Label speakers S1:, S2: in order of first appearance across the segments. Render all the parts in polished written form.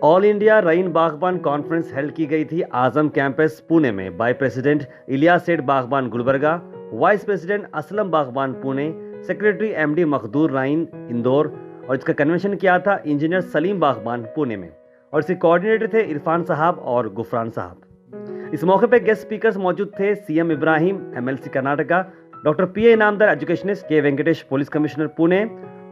S1: All India रईन बागबान conference held की गई थी आजम कैंपस पुणे में बाय प्रेसिडेंट इलियास सेठ बागबान गुलबर्गा, वाइस प्रेसिडेंट असलम बागबान पुणे, सेक्रेटरी एमडी मखदूर रईन इंदौर और इसका कन्वेंशन किया था इंजीनियर सलीम बागबान पुणे में और इसके कोऑर्डिनेटर थे इरफान साहब और गुफरान साहब। इस मौके पर गेस्ट स्पीकर्स मौजूद थे CM Ibrahim MLC Karnataka, doctor PA Inamdar educationist, K Venkatesh police commissioner Pune,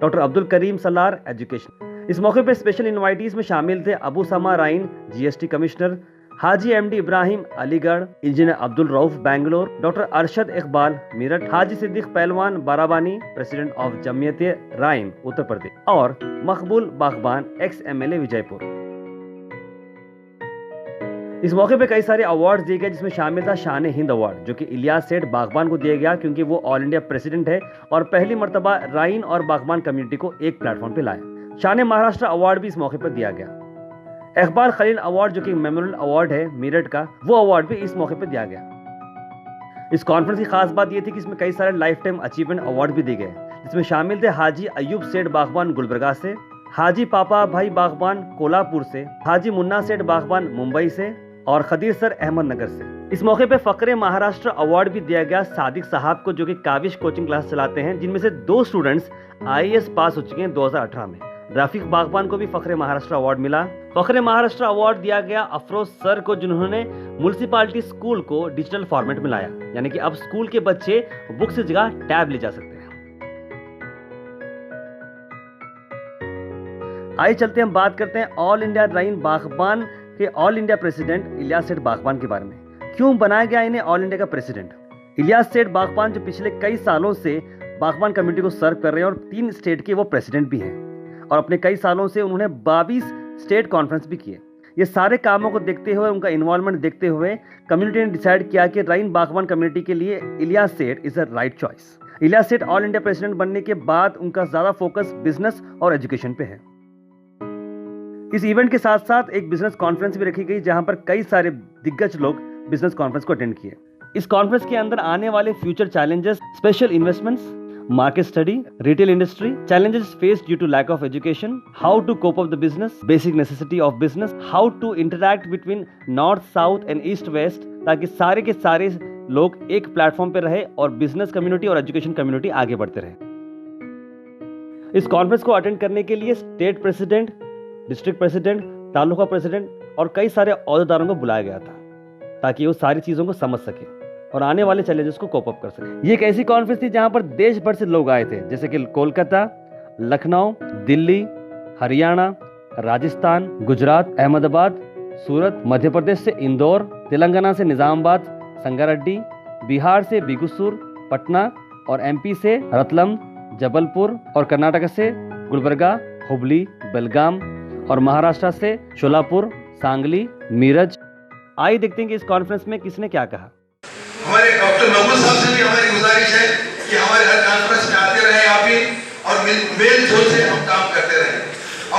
S1: doctor Abdul Karim Salar education. इस मौके पर स्पेशल इनवाइटीज में शामिल थे Abu Sama Rayeen GST commissioner, Haji MD Ibrahim Aligarh, engineer Abdul Rauf Bangalore, doctor Arshad Iqbal Meerut, Haji Siddique Pahalwan Barabanki president of Jamiat राइन उत्तर प्रदेश और मकबूल बागबान एक्स एमएलए विजयपुर। इस मौके पे कई सारे अवार्ड दिए गए जिसमें शामिल था शान हिंद अवार्ड जो कि इलियास सेठ बागबान को दिया गया क्योंकि वो ऑल इंडिया प्रेसिडेंट है और पहली मर्तबा राइन और बागबान कम्युनिटी को एक प्लेटफॉर्म पे लाया। शान महाराष्ट्र अवार्ड भी इस मौके पर दिया गया। इकबाल खलील अवार्ड जो कि मेमोरियल अवार्ड है मेरठ का, वो अवार्ड भी इस मौके पर दिया गया। इस कॉन्फ्रेंस की खास बात यह थी कि इसमें कई सारे लाइफ टाइम अचीवमेंट अवार्ड भी दिए गए जिसमें शामिल थे हाजी अयूब सेठ बागबान गुलबर्गा से, हाजी पापा भाई बागबान कोल्हापुर से, हाजी मुन्ना सेठ बागबान मुंबई से और खदीर सर अहमदनगर से। इस मौके पे फकरे महाराष्ट्र अवार्ड भी दिया गया सादिक साहब को जो कि काविश कोचिंग क्लास चलाते हैं, जिनमें से 2 स्टूडेंट्स आईएएस पास हो चुके हैं 2018 में। रफीक बागबान को भी फकरे महाराष्ट्र अवार्ड मिला। फकरे महाराष्ट्र अवार्ड दिया गया अफरोज सर को जिन्होंने म्युनिसिपैलिटी स्कूल को डिजिटल फॉर्मेट में लाया, यानी कि अब स्कूल के बच्चे बुक की जगह टैब ले जा सकते हैं। आइए चलते हम बात करते हैं ऑल इंडिया रईन बागबान के ऑल इंडिया प्रेसिडेंट इलियास सेठ बागबान के बारे में। क्यों बनाया गया इन्हें ऑल इंडिया का प्रेसिडेंट? इलियास सेठ बागबान जो पिछले कई सालों से बागबान कम्युनिटी को सर्व कर रहे हैं और 3 स्टेट के वो प्रेसिडेंट भी हैं और अपने कई सालों से उन्होंने 22 स्टेट कॉन्फ्रेंस भी किए। ये सारे कामों को देखते हुए, उनका इन्वॉल्वमेंट देखते हुए कम्युनिटी ने डिसाइड किया कि रईन बागबान कम्युनिटी के लिए इलियास सेठ is a right choice. Ilyas सेठ ऑल इंडिया प्रेसिडेंट बनने के बाद उनका ज्यादा फोकस बिजनेस और एजुकेशन पे है। इस इवेंट के साथ साथ एक बिजनेस कॉन्फ्रेंस भी रखी गई जहां पर कई सारे दिग्गज लोग बिजनेस कॉन्फ्रेंस को अटेंड किए। इस कॉन्फ्रेंस के अंदर आने वाले future challenges, special investments, market study, retail industry, challenges faced due to lack of education, how to cope up the business, basic necessity of business, how to interact between north south and east west, ताकि सारे के सारे लोग एक platform पे रहे और business community और एजुकेशन कम्युनिटी आगे बढ़ते रहे। इस कॉन्फ्रेंस को अटेंड करने के लिए state president, district president, taluka president और कई सारे अहदेदारों को बुलाया गया था ताकि वो सारी चीजों को समझ सके और आने वाले चैलेंजेस को कोप अप कर सके। ये एक ऐसी कॉन्फ्रेंस थी जहां पर देश भर से लोग आए थे, जैसे कि कोलकाता, लखनऊ, दिल्ली, हरियाणा, राजस्थान, गुजरात, अहमदाबाद, सूरत, मध्य प्रदेश से इंदौर, तेलंगाना से निजामाबाद, संगारेड्डी, बिहार से बिगुसुर, पटना और एमपी से रतलम, जबलपुर और कर्नाटक से गुलबर्गा, हुबली, बेलगाम और महाराष्ट्र से शोलापुर, सांगली, मीरज। आइए देखते हैं कि इस कॉन्फ्रेंस में किसने क्या कहा।
S2: हमारे डॉक्टर महमूद साहब से भी हमारी गुजारिश है कि हमारे हर कॉन्फ्रेंस में आते रहे आप भी और मेल जोल से हम काम करते रहे।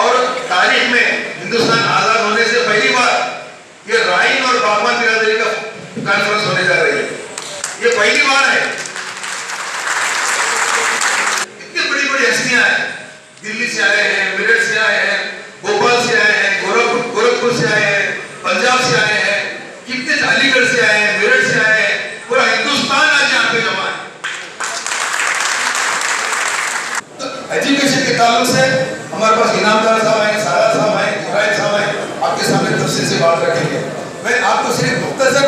S2: और तारीख में हिंदुस्तान आजाद होने से पहली बार ये राइन और बागबान बिरादरी का कॉन्फ्रेंस होने जा रही है। ये पहली बार है। इतनी बड़ी बड़ी हस्तियां हैं, दिल्ली से आए हैं, मेरठ से आए हैं, भोपाल से आए हैं, गोरखपुर से आए हैं, पंजाब से आए हैं, कितने अलीगढ़ से आए हैं, मेरठ से आए हैं, पूरा हिंदुस्तान आज यहाँ पे जमा है। तो एजुकेशन के ताल्लुक से हमारे पास इनामदार साहब आए, सारा साहब आए, इब्राहिम साहब आए, आपके सामने तफसील से बात रखेंगे। मैं आपको सिर्फ मुख्तसर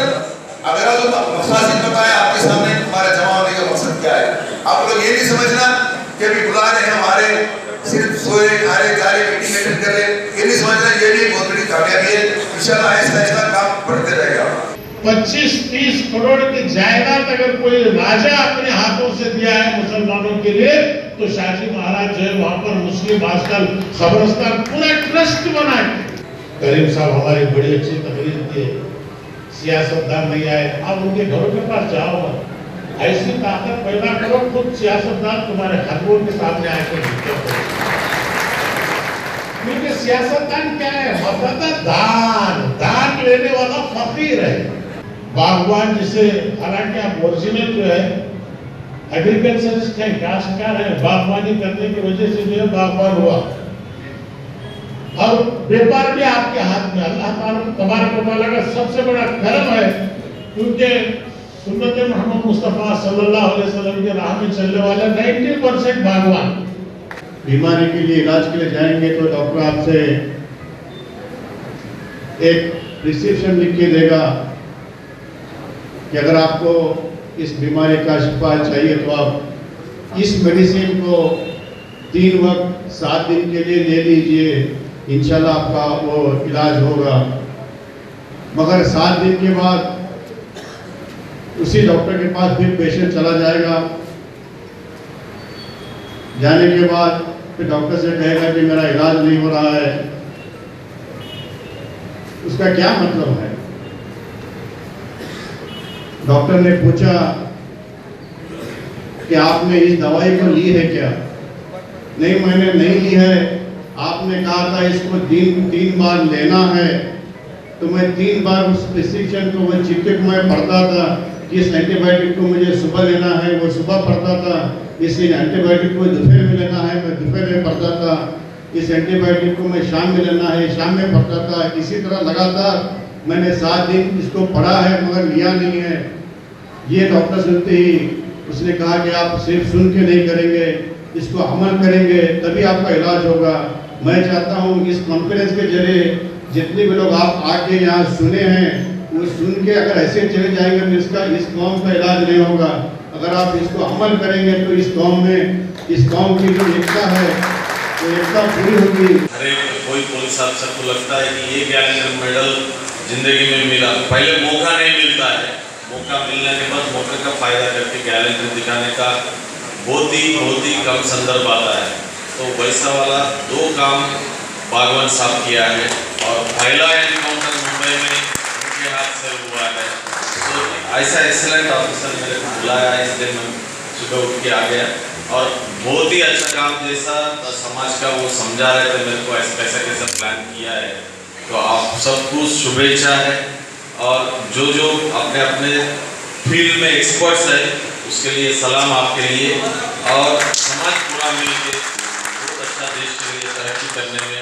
S2: अगर मकसद बताया आपके सामने हमारे जमा होने का मकसद क्या है। आप लोग ये नहीं समझना कि अभी बुला रहे हैं हमारे सिर्फ सोए खा रहे जा रहे मीटिंग अटेंड कर रहे, ये नहीं समझना, ये भी बहुत बड़ी कामयाबी है। इंशाल्लाह आहिस्ता आहिस्ता काम बढ़ते रहेगा।
S3: 25-30 करोड़ की जायदाद अगर कोई राजा अपने हाथों से दिया है मुसलमानों के लिए तो शाही महाराज जो है वहां पर मुस्लिम हॉस्टल, कब्रिस्तान पूरा ट्रस्ट बनाए। करीम साहब हमारी बड़ी अच्छी तकरीर दी है, सियासतदान नहीं आए, आप उनके घरों के पास जाओ, ऐसी ताकत पैदा करो, खुद सियासतदान तुम्हारे खतरों के सामने आकर क्योंकि सियासतदान क्या है? मतलब दान लेने वाला फकीर है। बागबान जिसे, हालांकि आप ओरिजिनल जो है एग्रीकल्चरिस्ट है, काश्तकार है, बागबानी करने की वजह से जो है बागबान हुआ। और व्यापार भी आपके हाथ में। अल्लाह ताला तबारक व तआला का सबसे बड़ा करम है, क्योंकि सुन्नत मोहम्मद मुस्तफ़ा सल्लल्लाहु अलैहि वसल्लम के राह में चलने वाला 90% बागवान।
S4: बीमारी के लिए इलाज के लिए जाएंगे तो डॉक्टर आपसे एक प्रिस्क्रिप्शन लिख के देगा कि अगर आपको इस बीमारी का शिफा चाहिए तो आप इस मेडिसिन को 3 वक्त 7 दिन के लिए ले लीजिए, इंशाल्लाह आपका वो इलाज होगा। मगर 7 दिन के बाद उसी डॉक्टर के पास फिर पेशेंट चला जाएगा। जाने के बाद फिर डॉक्टर से कहेगा कि मेरा इलाज नहीं हो रहा है। उसका क्या मतलब है? डॉक्टर ने पूछा कि आपने इस दवाई को ली है क्या? नहीं, मैंने नहीं ली है। आपने कहा था इसको 3 बार लेना है, तो मैं 3 बार उस प्रिस्क्रिप्शन को वो चिट्ठी को मैं पढ़ता था कि इस एंटीबायोटिक को मुझे सुबह लेना है, वो सुबह पढ़ता था। इस एंटीबायोटिक को दोपहर में लेना है, मैं दोपहर में पढ़ता था। इस एंटीबायोटिक को मैं शाम में लेना है, शाम में पढ़ता था। इसी तरह लगातार मैंने 7 दिन इसको पढ़ा है मगर लिया नहीं है। ये डॉक्टर सुनते ही उसने कहा कि आप सिर्फ सुन के नहीं करेंगे, इसको अमल करेंगे तभी आपका इलाज होगा। मैं चाहता हूँ इस कॉन्फ्रेंस के जरिए जितने भी लोग आप आके यहाँ सुने हैं वो सुन के अगर ऐसे चले जाएंगे तो इस कौम का इलाज नहीं होगा। अगर आप इसको अमल करेंगे तो इस कौम की जो एकता है वो एकता पूरी होगी।
S5: हर एक कोई पुलिस अफसर को लगता है कि ये गैलेंडर मेडल जिंदगी में मिला, पहले मौका नहीं मिलता है, मौका मिलने के बाद मौके का फायदा करके गैलेंडर दिखाने का बहुत ही कम संदर्भ आता है। तो वैसा वाला 2 काम बागवान साहब किया है और पहला एनकाउंटर मुंबई में उनके हाथ से हुआ है। तो ऐसा एक्सीलेंट ऑफिसर मेरे को बुलाया, इसलिए मैं सुबह उठ के आ गया और बहुत ही अच्छा काम जैसा समाज का वो समझा रहे थे मेरे को कैसा कैसा प्लान किया है। तो आप सबको शुभेच्छा है और जो अपने अपने फील्ड में एक्सपर्ट्स है उसके लिए सलाम आपके लिए। और समाज पूरा मिलकर बहुत अच्छा देश के लिए तरक्की करने में